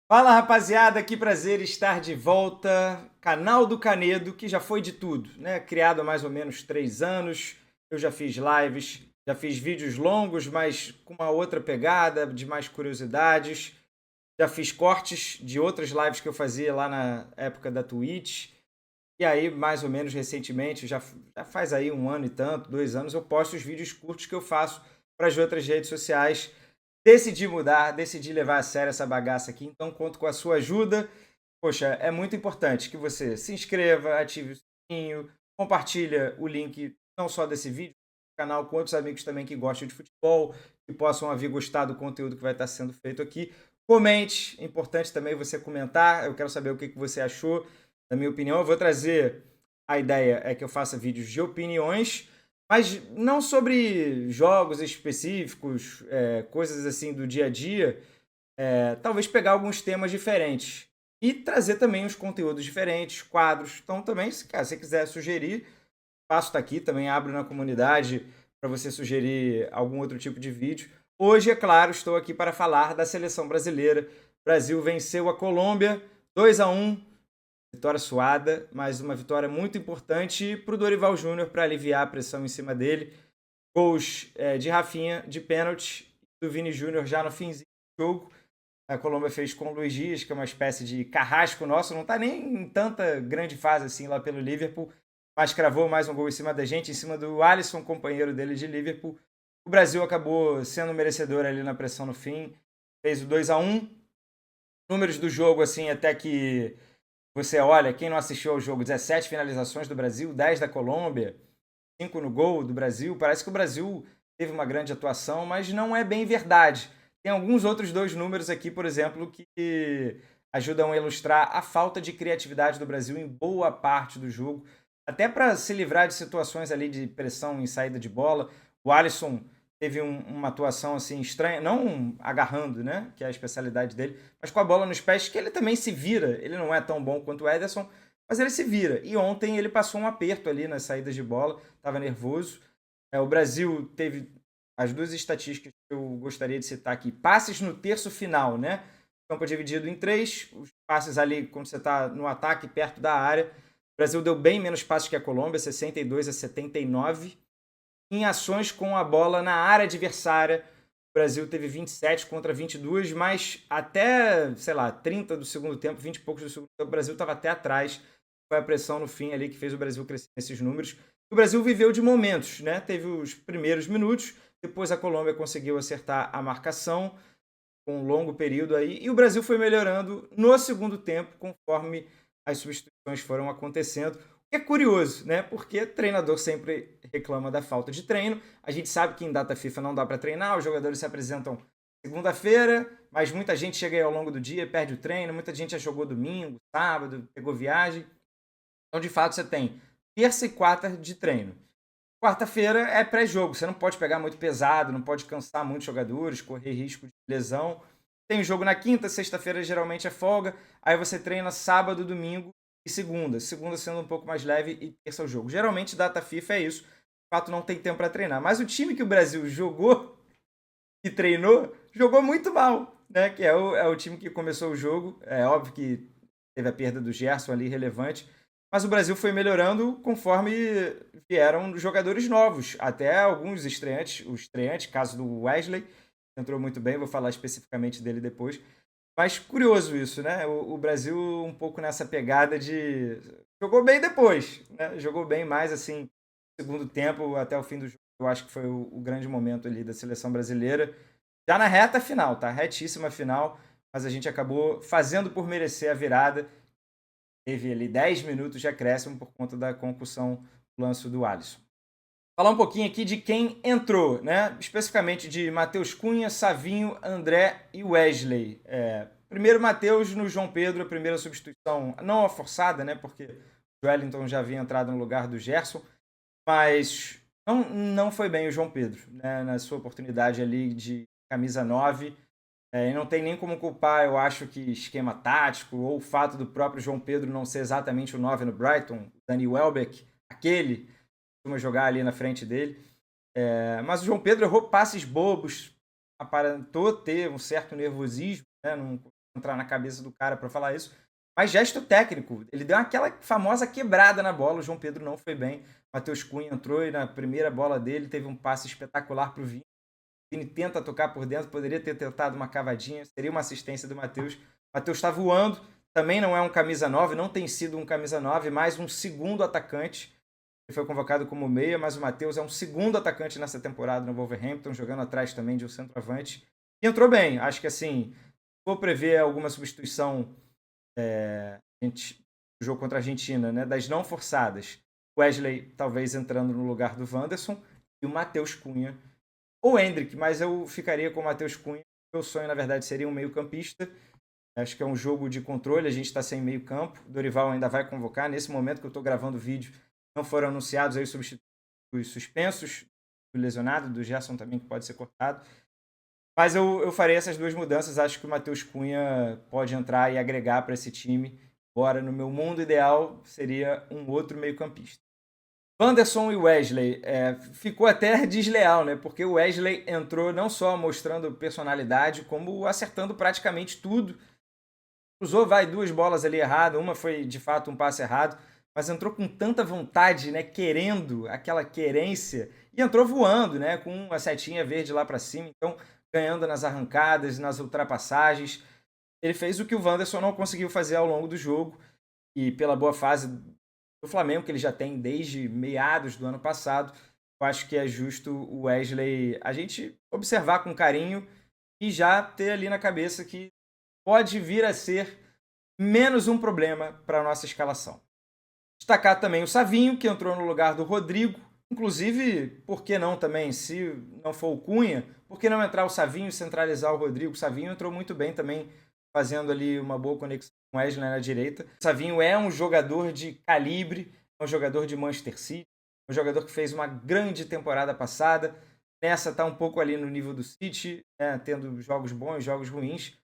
Fala rapaziada, que prazer estar de volta. Canal do Canedo, que já foi de tudo, né? Criado há mais ou menos 3 anos. Eu já fiz lives, já fiz vídeos longos, mas com uma outra pegada, de mais curiosidades. Já fiz cortes de outras lives que eu fazia lá na época da Twitch. E aí, mais ou menos recentemente, já faz aí 1 ano e tanto, 2 anos, eu posto os vídeos curtos que eu faço para as outras redes sociais. Decidi mudar, decidi levar a sério essa bagaça aqui, então conto com a sua ajuda. Poxa, é muito importante que você se inscreva, ative o sininho, compartilha o link não só desse vídeo, do canal, com outros amigos também que gostam de futebol, que possam haver gostado do conteúdo que vai estar sendo feito aqui. Comente, é importante também você comentar, eu quero saber o que você achou. Na minha opinião, eu vou trazer a ideia é que eu faça vídeos de opiniões, mas não sobre jogos específicos, coisas assim do dia a dia. Talvez pegar alguns temas diferentes e trazer também os conteúdos diferentes, quadros. Então também, se cara, você quiser sugerir, o espaço está aqui, também abro na comunidade para você sugerir algum outro tipo de vídeo. Hoje, é claro, estou aqui para falar da seleção brasileira. O Brasil venceu a Colômbia 2-1. Vitória suada, mas uma vitória muito importante para o Dorival Júnior para aliviar a pressão em cima dele. Gols de Rafinha, de pênalti, do Vini Júnior já no finzinho do jogo. A Colômbia fez com o Luiz Dias, que é uma espécie de carrasco nosso, não está nem em tanta grande fase assim lá pelo Liverpool, mas cravou mais um gol em cima da gente, em cima do Alisson, companheiro dele de Liverpool. O Brasil acabou sendo merecedor ali na pressão no fim, fez o 2-1. Números do jogo, assim, até que você olha, quem não assistiu ao jogo, 17 finalizações do Brasil, 10 da Colômbia, 5 no gol do Brasil. Parece que o Brasil teve uma grande atuação, mas não é bem verdade. Tem alguns outros dois números aqui, por exemplo, que ajudam a ilustrar a falta de criatividade do Brasil em boa parte do jogo. Até para se livrar de situações ali de pressão em saída de bola. O Alisson teve uma atuação assim estranha, não agarrando, né, que é a especialidade dele, mas com a bola nos pés, que ele também se vira. Ele não é tão bom quanto o Ederson, mas ele se vira. E ontem ele passou um aperto ali nas saídas de bola, estava nervoso. O Brasil teve as duas estatísticas que eu gostaria de citar aqui. Passes no terço final, né? Campo dividido em 3, os passes ali quando você está no ataque, perto da área. O Brasil deu bem menos passes que a Colômbia, 62-79. Em ações com a bola na área adversária, o Brasil teve 27 contra 22, mas até, sei lá, 30 do segundo tempo, 20 e poucos do segundo tempo, o Brasil estava até atrás. Foi a pressão no fim ali que fez o Brasil crescer nesses números. O Brasil viveu de momentos, né? Teve os primeiros minutos, depois a Colômbia conseguiu acertar a marcação com um longo período aí, e o Brasil foi melhorando no segundo tempo, conforme as substituições foram acontecendo. É curioso, né? Porque treinador sempre reclama da falta de treino. A gente sabe que em data FIFA não dá para treinar, os jogadores se apresentam segunda-feira, mas muita gente chega aí ao longo do dia, perde o treino, muita gente já jogou domingo, sábado, pegou viagem. Então, de fato, você tem terça e quarta de treino. Quarta-feira é pré-jogo, você não pode pegar muito pesado, não pode cansar muitos jogadores, correr risco de lesão. Tem jogo na quinta, sexta-feira geralmente é folga, aí você treina sábado, domingo e segunda. Segunda sendo um pouco mais leve e terça é o jogo. Geralmente data FIFA é isso, de fato não tem tempo para treinar. Mas o time que o Brasil jogou e treinou, jogou muito mal, né? Que é o time que começou o jogo. É óbvio que teve a perda do Gerson ali relevante, mas o Brasil foi melhorando conforme vieram jogadores novos, até alguns estreantes, o estreante, caso do Wesley, entrou muito bem, vou falar especificamente dele depois. Mas curioso isso, né? O Brasil um pouco nessa pegada de jogou bem depois, né? Jogou bem mais assim, no segundo tempo até o fim do jogo. Eu acho que foi o grande momento ali da seleção brasileira. Já na reta final, tá? Retíssima final, mas a gente acabou fazendo por merecer a virada. Teve ali 10 minutos de acréscimo por conta da concussão do lance do Alisson. Falar um pouquinho aqui de quem entrou, né? Especificamente de Matheus Cunha, Savinho, André e Wesley. Primeiro Matheus no João Pedro, a primeira substituição, não a forçada, né? Porque o Wellington já havia entrado no lugar do Gerson, mas não foi bem o João Pedro, né? Na sua oportunidade ali de camisa 9. E não tem nem como culpar, eu acho que esquema tático ou o fato do próprio João Pedro não ser exatamente o 9 no Brighton, Dani Welbeck, aquele que costuma jogar ali na frente dele. Mas o João Pedro errou passes bobos, aparentou ter um certo nervosismo, né? Não entrar na cabeça do cara para falar isso. Mas gesto técnico, ele deu aquela famosa quebrada na bola, o João Pedro não foi bem, Matheus Cunha entrou e na primeira bola dele teve um passe espetacular para o Vini. O Vini tenta tocar por dentro, poderia ter tentado uma cavadinha, seria uma assistência do Matheus. O Matheus está voando, também não é um camisa 9, não tem sido um camisa 9, mais um segundo atacante. Ele foi convocado como meia, mas o Matheus é um segundo atacante nessa temporada no Wolverhampton, jogando atrás também de um centroavante. E entrou bem, acho que assim, vou prever alguma substituição o jogo contra a Argentina, né, das não forçadas. Wesley talvez entrando no lugar do Wanderson e o Matheus Cunha ou Endrick, mas eu ficaria com o Matheus Cunha. Meu sonho, na verdade, seria um meio-campista. Acho que é um jogo de controle, a gente está sem meio-campo. Dorival ainda vai convocar. Nesse momento que eu estou gravando o vídeo, não foram anunciados aí os substitutos suspensos, do lesionado, do Gerson também, que pode ser cortado. Mas eu farei essas duas mudanças. Acho que o Matheus Cunha pode entrar e agregar para esse time. Embora no meu mundo ideal seria um outro meio-campista. Wanderson e Wesley, ficou até desleal, né? Porque o Wesley entrou não só mostrando personalidade, como acertando praticamente tudo. Cruzou, duas bolas ali erradas, uma foi de fato um passe errado, mas entrou com tanta vontade, né? Querendo, aquela querência, e entrou voando, né? Com uma setinha verde lá para cima, então ganhando nas arrancadas, nas ultrapassagens. Ele fez o que o Wanderson não conseguiu fazer ao longo do jogo, e pela boa fase do Flamengo, que ele já tem desde meados do ano passado, eu acho que é justo o Wesley a gente observar com carinho e já ter ali na cabeça que pode vir a ser menos um problema para a nossa escalação. Destacar também o Savinho, que entrou no lugar do Rodrigo. Inclusive, por que não também, se não for o Cunha, por que não entrar o Savinho e centralizar o Rodrigo? O Savinho entrou muito bem também, fazendo ali uma boa conexão com o Wesley na direita. O Savinho é um jogador de calibre, é um jogador de Manchester City, um jogador que fez uma grande temporada passada. Nessa está um pouco ali no nível do City, né, tendo jogos bons, jogos ruins.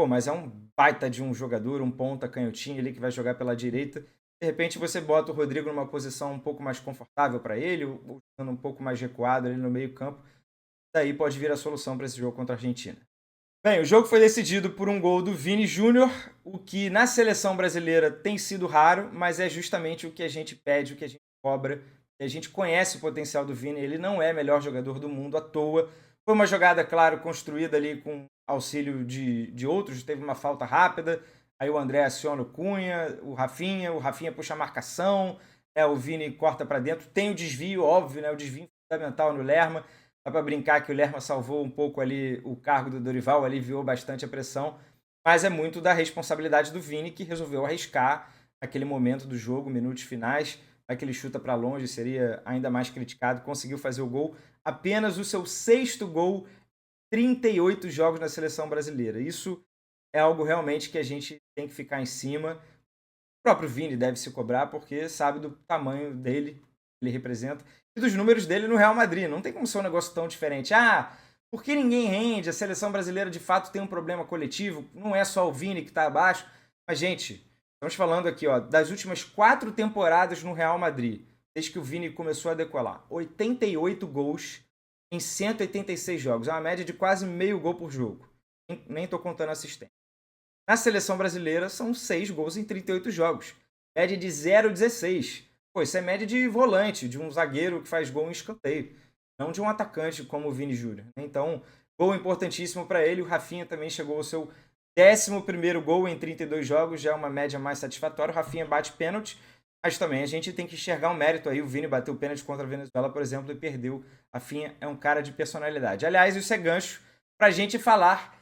Mas é um baita de um jogador, um ponta canhotinho ali que vai jogar pela direita. De repente você bota o Rodrigo numa posição um pouco mais confortável para ele, ou jogando um pouco mais recuado ali no meio campo. Daí pode vir a solução para esse jogo contra a Argentina. Bem, o jogo foi decidido por um gol do Vini Júnior, o que na seleção brasileira tem sido raro, mas é justamente o que a gente pede, o que a gente cobra. A gente conhece o potencial do Vini, ele não é melhor jogador do mundo à toa. Foi uma jogada, claro, construída ali com auxílio de outros, teve uma falta rápida, aí o André aciona o Cunha, o Rafinha puxa a marcação, o Vini corta para dentro, tem o desvio, óbvio, né, o desvio fundamental no Lerma. Dá para brincar que o Lerma salvou um pouco ali o cargo do Dorival, aliviou bastante a pressão, mas é muito da responsabilidade do Vini, que resolveu arriscar aquele momento do jogo, minutos finais, aquele chuta para longe, seria ainda mais criticado, conseguiu fazer o gol, apenas o seu 6º gol, 38 jogos na seleção brasileira. Isso é algo realmente que a gente tem que ficar em cima. O próprio Vini deve se cobrar, porque sabe do tamanho dele, ele representa, e dos números dele no Real Madrid. Não tem como ser um negócio tão diferente. Por que ninguém rende? A seleção brasileira de fato tem um problema coletivo. Não é só o Vini que está abaixo. Mas, gente, estamos falando aqui das últimas 4 temporadas no Real Madrid, desde que o Vini começou a decolar. 88 gols em 186 jogos. É uma média de quase meio gol por jogo. Nem estou contando assistência. Na seleção brasileira, são 6 gols em 38 jogos. Média de 0,16. Isso é média de volante, de um zagueiro que faz gol em escanteio, não de um atacante como o Vini Júnior. Então, gol importantíssimo para ele. O Rafinha também chegou ao seu 11º gol em 32 jogos, já é uma média mais satisfatória. O Rafinha bate pênalti, mas também a gente tem que enxergar um mérito aí. O Vini bateu pênalti contra a Venezuela, por exemplo, e perdeu. Rafinha é um cara de personalidade. Aliás, isso é gancho para a gente falar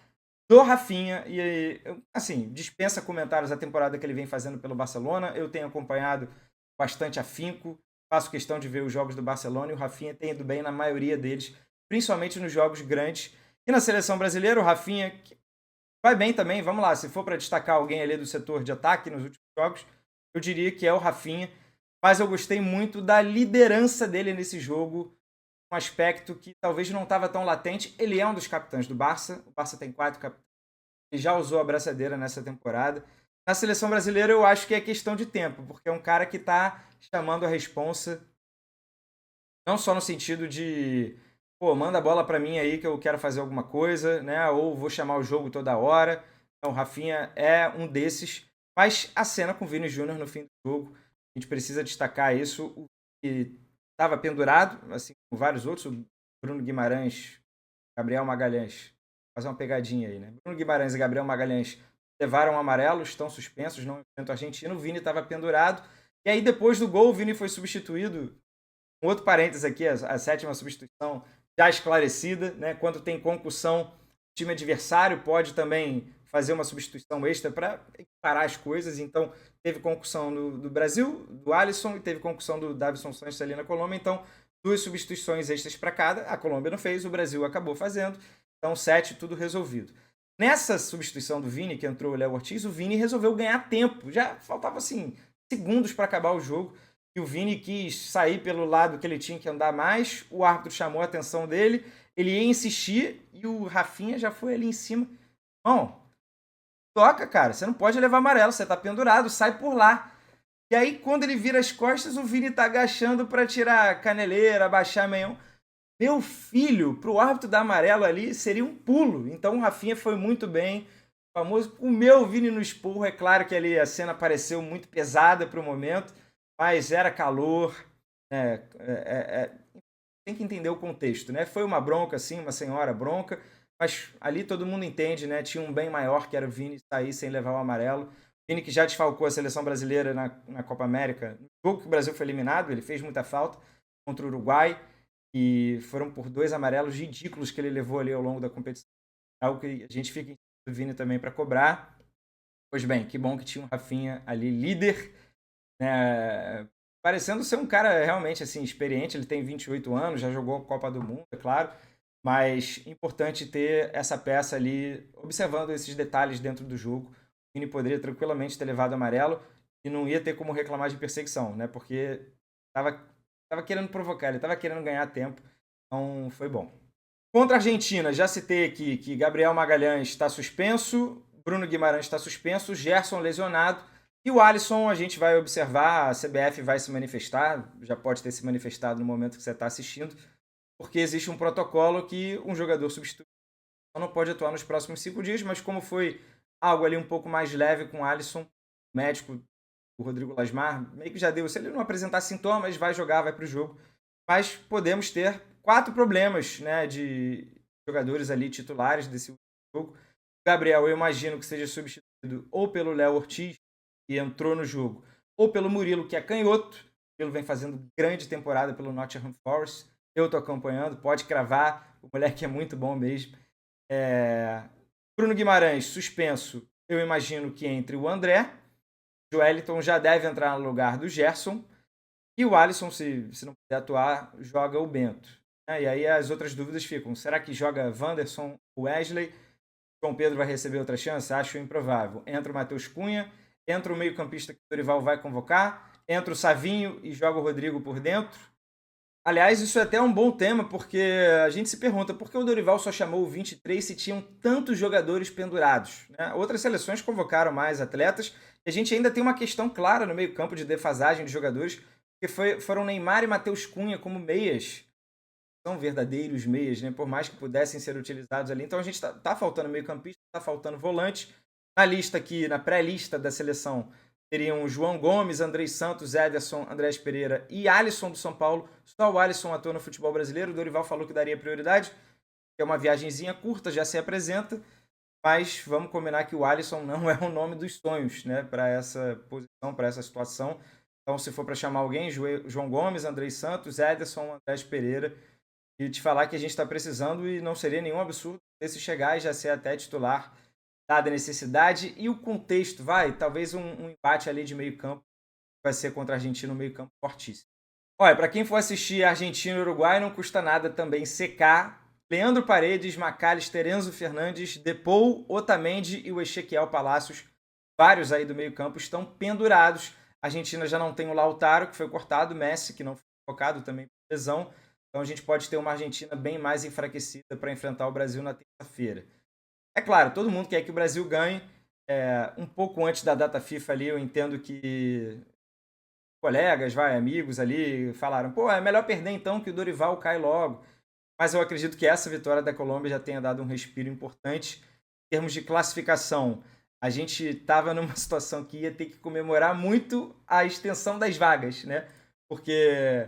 do Rafinha. E, assim, dispensa comentários a temporada que ele vem fazendo pelo Barcelona. Eu tenho acompanhado bastante afinco, faço questão de ver os jogos do Barcelona e o Rafinha tem ido bem na maioria deles, principalmente nos jogos grandes. E na seleção brasileira, o Rafinha vai bem também. Vamos lá, se for para destacar alguém ali do setor de ataque nos últimos jogos, eu diria que é o Rafinha, mas eu gostei muito da liderança dele nesse jogo, um aspecto que talvez não estava tão latente. Ele é um dos capitães do Barça, o Barça tem 4 capitães, ele já usou a braçadeira nessa temporada. Na seleção brasileira eu acho que é questão de tempo, porque é um cara que está chamando a responsa, não só no sentido de manda a bola para mim aí que eu quero fazer alguma coisa, né? Ou vou chamar o jogo toda hora. Então, o Rafinha é um desses, mas a cena com o Vini Júnior no fim do jogo, a gente precisa destacar isso. O que estava pendurado, assim como vários outros, o Bruno Guimarães, Gabriel Magalhães, vou fazer uma pegadinha aí, né? Bruno Guimarães e Gabriel Magalhães levaram amarelo, estão suspensos, não enfrentam a Argentina. O Vini estava pendurado. E aí, depois do gol, o Vini foi substituído. Um outro parênteses aqui, a sétima substituição já esclarecida, né? Quando tem concussão, o time adversário pode também fazer uma substituição extra para equiparar as coisas. Então, teve concussão do Brasil, do Alisson, e teve concussão do Davinson Sanches ali na Colômbia. Então, 2 substituições extras para cada. A Colômbia não fez, o Brasil acabou fazendo. Então, 7, tudo resolvido. Nessa substituição do Vini, que entrou o Léo Ortiz, o Vini resolveu ganhar tempo. Já faltava, assim, segundos para acabar o jogo. E o Vini quis sair pelo lado que ele tinha que andar mais. O árbitro chamou a atenção dele. Ele ia insistir e o Rafinha já foi ali em cima. Bom, toca, cara. Você não pode levar amarelo. Você tá pendurado. Sai por lá. E aí, quando ele vira as costas, o Vini tá agachando para tirar a caneleira, abaixar meião. Meu filho, pro árbitro dar amarelo ali, seria um pulo. Então o Rafinha foi muito bem. O famoso, o meu Vini no esporro. É claro que ali a cena pareceu muito pesada pro momento, mas era calor. Tem que entender o contexto, né? Foi uma bronca, sim, uma senhora bronca, mas ali todo mundo entende, né? Tinha um bem maior que era o Vini sair sem levar o amarelo. Vini que já desfalcou a seleção brasileira na Copa América. No jogo que o Brasil foi eliminado, ele fez muita falta contra o Uruguai. E foram por 2 amarelos ridículos que ele levou ali ao longo da competição. Algo que a gente fica em cima do Vini também para cobrar. Pois bem, que bom que tinha um Rafinha ali, líder, né? Parecendo ser um cara realmente assim, experiente. Ele tem 28 anos, já jogou a Copa do Mundo, é claro. Mas importante ter essa peça ali, observando esses detalhes dentro do jogo. O Vini poderia tranquilamente ter levado amarelo e não ia ter como reclamar de perseguição, né? Porque estava querendo provocar, ele estava querendo ganhar tempo, então foi bom. Contra a Argentina, já citei aqui que Gabriel Magalhães está suspenso, Bruno Guimarães está suspenso, Gerson lesionado, e o Alisson a gente vai observar, a CBF vai se manifestar, já pode ter se manifestado no momento que você está assistindo, porque existe um protocolo que um jogador substituído não pode atuar nos próximos 5 dias, mas como foi algo ali um pouco mais leve com o Alisson, o médico, o Rodrigo Lasmar, meio que já deu. Se ele não apresentar sintomas, vai jogar, vai para o jogo. Mas podemos ter 4 problemas, né, de jogadores ali titulares desse jogo. O Gabriel, eu imagino que seja substituído ou pelo Léo Ortiz, que entrou no jogo, ou pelo Murilo, que é canhoto. O Murilo vem fazendo grande temporada pelo Nottingham Forest. Eu estou acompanhando, pode cravar. O moleque é muito bom mesmo. Bruno Guimarães, suspenso. Eu imagino que entre o André. O Joelinton já deve entrar no lugar do Gerson. E o Alisson, se não puder atuar, joga o Bento. E aí as outras dúvidas ficam. Será que joga Wanderson, Wesley? João Pedro vai receber outra chance? Acho improvável. Entra o Matheus Cunha. Entra o meio-campista que o Dorival vai convocar. Entra o Savinho e joga o Rodrigo por dentro. Aliás, isso é até um bom tema, porque a gente se pergunta por que o Dorival só chamou o 23 se tinham tantos jogadores pendurados, né? Outras seleções convocaram mais atletas e a gente ainda tem uma questão clara no meio-campo de defasagem de jogadores, porque foram Neymar e Matheus Cunha como meias. São verdadeiros meias, né? Por mais que pudessem ser utilizados ali. Então a gente tá faltando meio-campista, tá faltando volante. Na lista aqui, na pré-lista da seleção, teriam João Gomes, Andrei Santos, Ederson, Andrés Pereira e Alisson do São Paulo. Só o Alisson atua no futebol brasileiro. O Dorival falou que daria prioridade. É uma viagenzinha curta, já se apresenta. Mas vamos combinar que o Alisson não é o nome dos sonhos, né? Para essa posição, para essa situação. Então, se for para chamar alguém, João Gomes, Andrei Santos, Ederson, Andrés Pereira. E te falar que a gente está precisando e não seria nenhum absurdo esse chegar e já ser até titular, dada a necessidade e o contexto, talvez um embate ali de meio campo, vai ser contra a Argentina, um meio campo fortíssimo. Olha, para quem for assistir Argentina e Uruguai, não custa nada também secar Leandro Paredes, McAllister, Enzo Fernandes, Depou, Otamendi e o Ezequiel Palacios, vários aí do meio campo, estão pendurados. A Argentina já não tem o Lautaro, que foi cortado, Messi, que não foi focado também por lesão. Então a gente pode ter uma Argentina bem mais enfraquecida para enfrentar o Brasil na terça-feira. É claro, todo mundo quer que o Brasil ganhe. Um pouco antes da data FIFA ali, eu entendo que colegas, amigos ali, falaram, é melhor perder então que o Dorival cai logo. Mas eu acredito que essa vitória da Colômbia já tenha dado um respiro importante. termos de classificação, a gente estava numa situação que ia ter que comemorar muito a extensão das vagas, né? Porque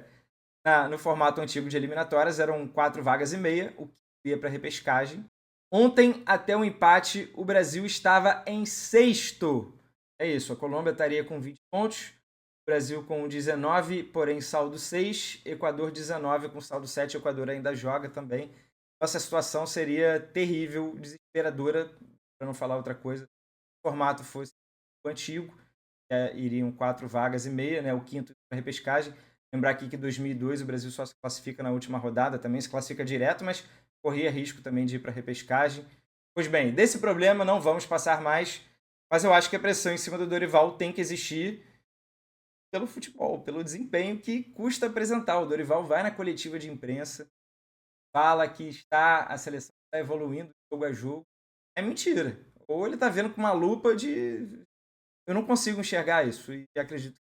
no formato antigo de eliminatórias eram 4 vagas e meia, o que ia para a repescagem. Ontem, até o empate, o Brasil estava em sexto. É isso, a Colômbia estaria com 20 pontos, o Brasil com 19, porém saldo 6, Equador 19 com saldo 7, Equador ainda joga também. Nossa situação seria terrível, desesperadora, para não falar outra coisa. Se o formato fosse o antigo, iriam 4 vagas e meia, né, o quinto para repescagem. Lembrar aqui que em 2002 o Brasil só se classifica na última rodada, também se classifica direto, mas corria risco também de ir para a repescagem. Pois bem, desse problema não vamos passar mais, mas eu acho que a pressão em cima do Dorival tem que existir pelo futebol, pelo desempenho que custa apresentar. O Dorival vai na coletiva de imprensa, fala que a seleção está evoluindo jogo a jogo. É mentira. Ou ele está vendo com uma lupa de... Eu não consigo enxergar isso, e acredito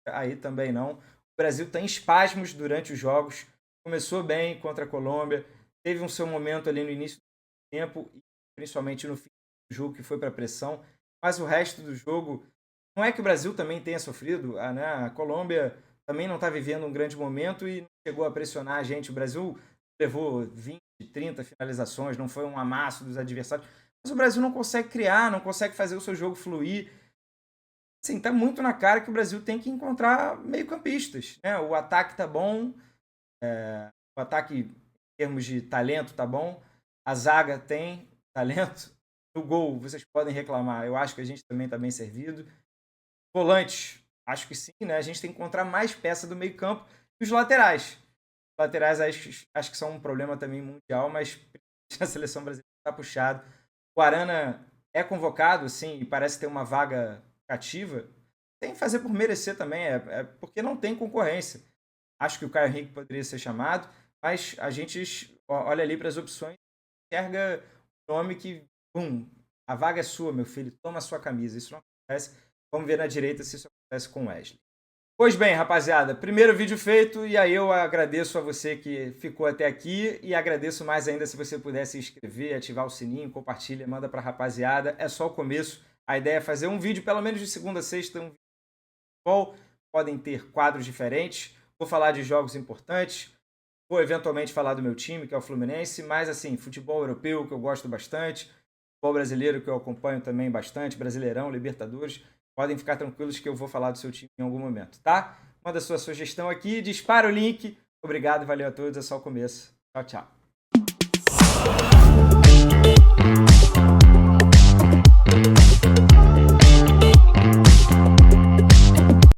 que aí também não. O Brasil está em espasmos durante os jogos, começou bem contra a Colômbia, teve um seu momento ali no início do tempo, e principalmente no fim do jogo, que foi para a pressão, mas o resto do jogo, não é que o Brasil também tenha sofrido, né? A Colômbia também não está vivendo um grande momento e não chegou a pressionar a gente. O Brasil levou 20, 30 finalizações, não foi um amasso dos adversários, mas o Brasil não consegue criar, não consegue fazer o seu jogo fluir. Sim, tá muito na cara que o Brasil tem que encontrar meio-campistas, né? O ataque tá bom, o ataque em termos de talento tá bom, a zaga tem talento, no gol vocês podem reclamar, eu acho que a gente também tá bem servido. Volantes, acho que sim, né? A gente tem que encontrar mais peça do meio-campo. E os laterais. Os laterais acho que são um problema também mundial, mas a seleção brasileira está puxado. O Arana é convocado, sim, e parece ter uma vaga cativa. Tem que fazer por merecer também, porque não tem concorrência. Acho que o Caio Henrique poderia ser chamado, mas a gente olha ali para as opções e enxerga o nome que, a vaga é sua, meu filho, toma a sua camisa. Isso não acontece. Vamos ver na direita se isso acontece com o Wesley. Pois bem, rapaziada, primeiro vídeo feito, e aí eu agradeço a você que ficou até aqui, e agradeço mais ainda se você puder se inscrever, ativar o sininho, compartilha, manda pra rapaziada. É só o começo. A ideia é fazer um vídeo, pelo menos de segunda a sexta, um vídeo de futebol. Podem ter quadros diferentes. Vou falar de jogos importantes. Vou eventualmente falar do meu time, que é o Fluminense, mas assim, futebol europeu, que eu gosto bastante. Futebol brasileiro, que eu acompanho também bastante. Brasileirão, Libertadores. Podem ficar tranquilos que eu vou falar do seu time em algum momento, tá? Manda sua sugestão aqui, dispara o link. Obrigado, valeu a todos, é só o começo. Tchau, tchau.